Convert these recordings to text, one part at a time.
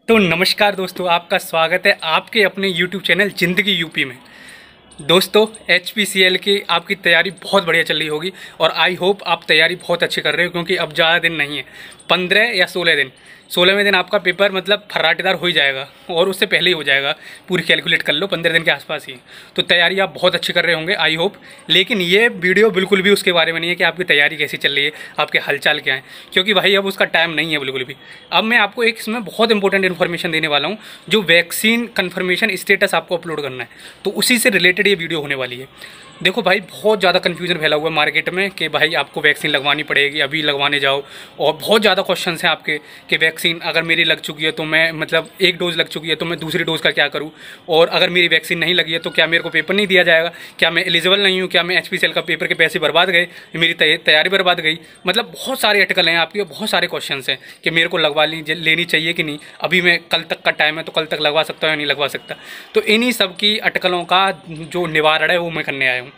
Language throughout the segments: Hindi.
तो नमस्कार दोस्तों, आपका स्वागत है आपके अपने YouTube चैनल ज़िंदगी यूपी में। दोस्तों, HPCL की आपकी तैयारी बहुत बढ़िया चल रही होगी और आई होप आप तैयारी बहुत अच्छी कर रहे हो, क्योंकि अब ज़्यादा दिन नहीं है, 15 या 16 दिन। 16वें दिन आपका पेपर मतलब फर्राटेदार हो ही जाएगा और उससे पहले ही हो जाएगा। पूरी कैलकुलेट कर लो, 15 दिन के आसपास ही। तो तैयारी आप बहुत अच्छी कर रहे होंगे आई होप। लेकिन ये वीडियो बिल्कुल भी उसके बारे में नहीं है कि आपकी तैयारी कैसी चल रही है, आपके हालचाल क्या है, क्योंकि भाई अब उसका टाइम नहीं है बिल्कुल भी। अब मैं आपको एक इसमें बहुत इंपॉर्टेंट इन्फॉर्मेशन देने वाला हूँ, जो वैक्सीन कन्फर्मेशन स्टेटस आपको अपलोड करना है, तो उसी से रिलेटेड ये वीडियो होने वाली है। देखो भाई, बहुत ज़्यादा कन्फ्यूजन फैला हुआ है मार्केट में कि भाई आपको वैक्सीन लगवानी पड़ेगी, अभी लगवाने जाओ। और बहुत ज़्यादा क्वेश्चंस हैं आपके कि वैक्सीन अगर मेरी लग चुकी है तो मैं मतलब एक डोज़ लग चुकी है तो मैं दूसरी डोज़ का क्या करूं, और अगर मेरी वैक्सीन नहीं लगी है तो क्या मेरे को पेपर नहीं दिया जाएगा, क्या मैं एलिजिबल नहीं हूँ, क्या मैं HPCL का पेपर के पैसे बर्बाद गए, मेरी तैयारी बर्बाद गई। मतलब बहुत सारे आर्टिकल हैं आपके, बहुत सारे क्वेश्चन हैं कि मेरे को लगवा लेनी चाहिए कि नहीं, अभी मैं कल तक का टाइम है तो कल तक लगवा सकता हूँ या नहीं लगवा सकता। तो इन्हीं सब की अटकलों का जो निवारण है वो मैं करने आया हूँ।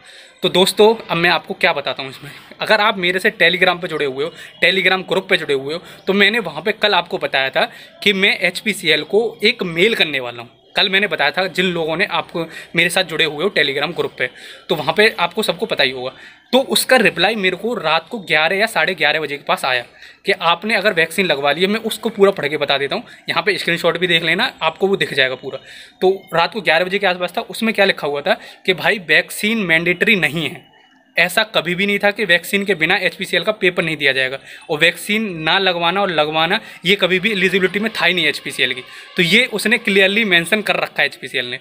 तो दोस्तों, अब मैं आपको क्या बताता हूँ इसमें। अगर आप मेरे से टेलीग्राम पे जुड़े हुए हो, टेलीग्राम ग्रुप पे जुड़े हुए हो, तो मैंने वहाँ पे कल आपको बताया था कि मैं HPCL को एक मेल करने वाला हूँ। कल मैंने बताया था, जिन लोगों ने आपको मेरे साथ जुड़े हुए हो टेलीग्राम ग्रुप पे, तो वहाँ पे आपको सबको पता ही होगा। तो उसका रिप्लाई मेरे को रात को 11 या 11:30 बजे के पास आया कि आपने अगर वैक्सीन लगवा ली है। मैं उसको पूरा पढ़ के बता देता हूँ, यहाँ पे स्क्रीनशॉट भी देख लेना, आपको वो दिख जाएगा पूरा। तो रात को 11 बजे के आसपास था। उसमें क्या लिखा हुआ था कि भाई वैक्सीन मैंडेटरी नहीं है, ऐसा कभी भी नहीं था कि वैक्सीन के बिना HPCL का पेपर नहीं दिया जाएगा, और वैक्सीन ना लगवाना और लगवाना ये कभी भी एलिजिबिलिटी में था ही नहीं HPCL की। तो ये उसने क्लियरली मेंशन कर रखा है HPCL ने।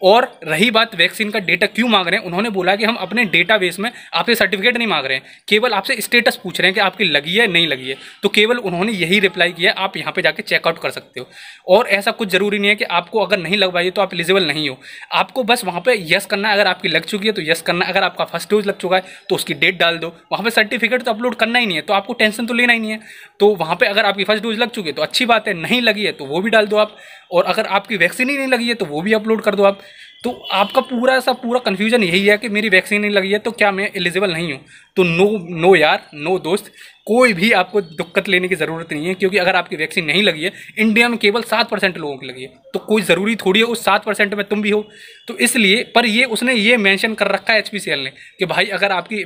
और रही बात वैक्सीन का डेटा क्यों मांग रहे हैं, उन्होंने बोला कि हम अपने डेटाबेस में आपसे सर्टिफिकेट नहीं मांग रहे हैं, केवल आपसे स्टेटस पूछ रहे हैं कि आपकी लगी है नहीं लगी है। तो केवल उन्होंने यही रिप्लाई किया, आप यहाँ पे जाके चेकआउट कर सकते हो। और ऐसा कुछ जरूरी नहीं है कि आपको अगर नहीं लगवाई तो आप एलिजिबल नहीं हो। आपको बस वहाँ पे यस करना है, अगर आपकी लग चुकी है तो यस करना है, अगर आपका फर्स्ट डोज लग चुका है तो उसकी डेट डाल दो। वहाँ पे सर्टिफिकेट तो अपलोड करना ही नहीं है, तो आपको टेंशन तो लेना ही नहीं है। तो वहाँ पे अगर आपकी फर्स्ट डोज लग चुकी है तो अच्छी बात है, नहीं लगी है तो वो भी डाल दो आप, और अगर आपकी वैक्सीन ही नहीं लगी है तो वो भी अपलोड कर दो आप। तो आपका पूरा कन्फ्यूजन यही है कि मेरी वैक्सीन नहीं लगी है तो क्या मैं एलिजिबल नहीं हूँ। तो नो यार, नो दोस्त, कोई भी आपको दिक्कत लेने की ज़रूरत नहीं है, क्योंकि अगर आपकी वैक्सीन नहीं लगी है, इंडिया में केवल 7% लोगों की लगी है, तो कोई ज़रूरी थोड़ी है उस 7% में तुम भी हो। तो इसलिए, पर ये उसने ये मेंशन कर रखा है HPCL ने कि भाई अगर आपकी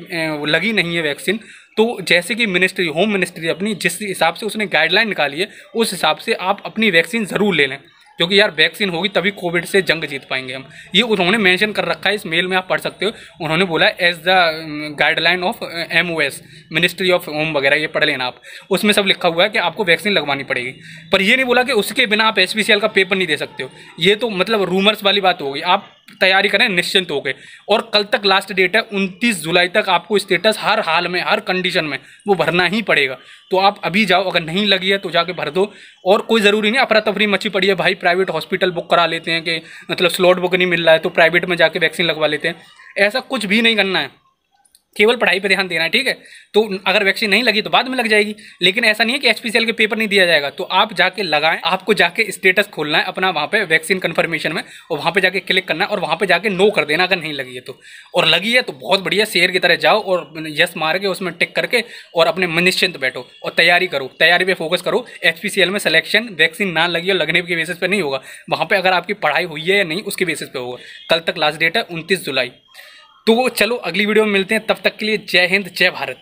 लगी नहीं है वैक्सीन, तो जैसे कि मिनिस्ट्री, होम मिनिस्ट्री अपनी जिस हिसाब से उसने गाइडलाइन निकाली है, उस हिसाब से आप अपनी वैक्सीन ज़रूर ले लें, क्योंकि यार वैक्सीन होगी तभी कोविड से जंग जीत पाएंगे हम। ये उन्होंने मेंशन कर रखा है, इस मेल में आप पढ़ सकते हो। उन्होंने बोला as the guideline of MOS, ministry of home वगैरह, ये पढ़ लेना आप। उसमें सब लिखा हुआ है कि आपको वैक्सीन लगवानी पड़ेगी। पर ये नहीं बोला कि उसके बिना आप HPCL का पेपर नहीं दे सकते हो। ये तो मतलब रूमर्स वाली बात होगी। आप तैयारी करें निश्चिंत होकर, और कल तक लास्ट डेट है, 29 जुलाई तक आपको स्टेटस हर हाल में, हर कंडीशन में वो भरना ही पड़ेगा। तो आप अभी जाओ, अगर नहीं लगी है तो जाके भर दो। और कोई ज़रूरी नहीं अफरा तफरी मची पड़ी है भाई, प्राइवेट हॉस्पिटल बुक करा लेते हैं कि मतलब स्लॉट बुक नहीं मिल रहा है तो प्राइवेट में जाके वैक्सीन लगवा लेते हैं। ऐसा कुछ भी नहीं करना है, केवल पढ़ाई पे ध्यान देना है, ठीक है। तो अगर वैक्सीन नहीं लगी तो बाद में लग जाएगी, लेकिन ऐसा नहीं है कि HPCL के पेपर नहीं दिया जाएगा। तो आप जाके लगाएं, आपको जाके स्टेटस खोलना है अपना वहाँ पे वैक्सीन कंफर्मेशन में, और वहाँ पे जाके क्लिक करना है, और वहाँ पे जाके नो कर देना अगर नहीं लगी है तो। और लगी है तो बहुत बढ़िया, शेर की तरह जाओ और यस मार के उसमें टिक करके और अपने निश्चिंत बैठो और तैयारी करो, तैयारी पे फोकस करो। HPCL में सिलेक्शन वैक्सीन ना लगी और लगने के बेसिस पे नहीं होगा, वहाँ पे अगर आपकी पढ़ाई हुई है या नहीं उसके बेसिस पे होगा। कल तक लास्ट डेट है 29 जुलाई। तो चलो अगली वीडियो में मिलते हैं, तब तक के लिए जय हिंद, जय भारत।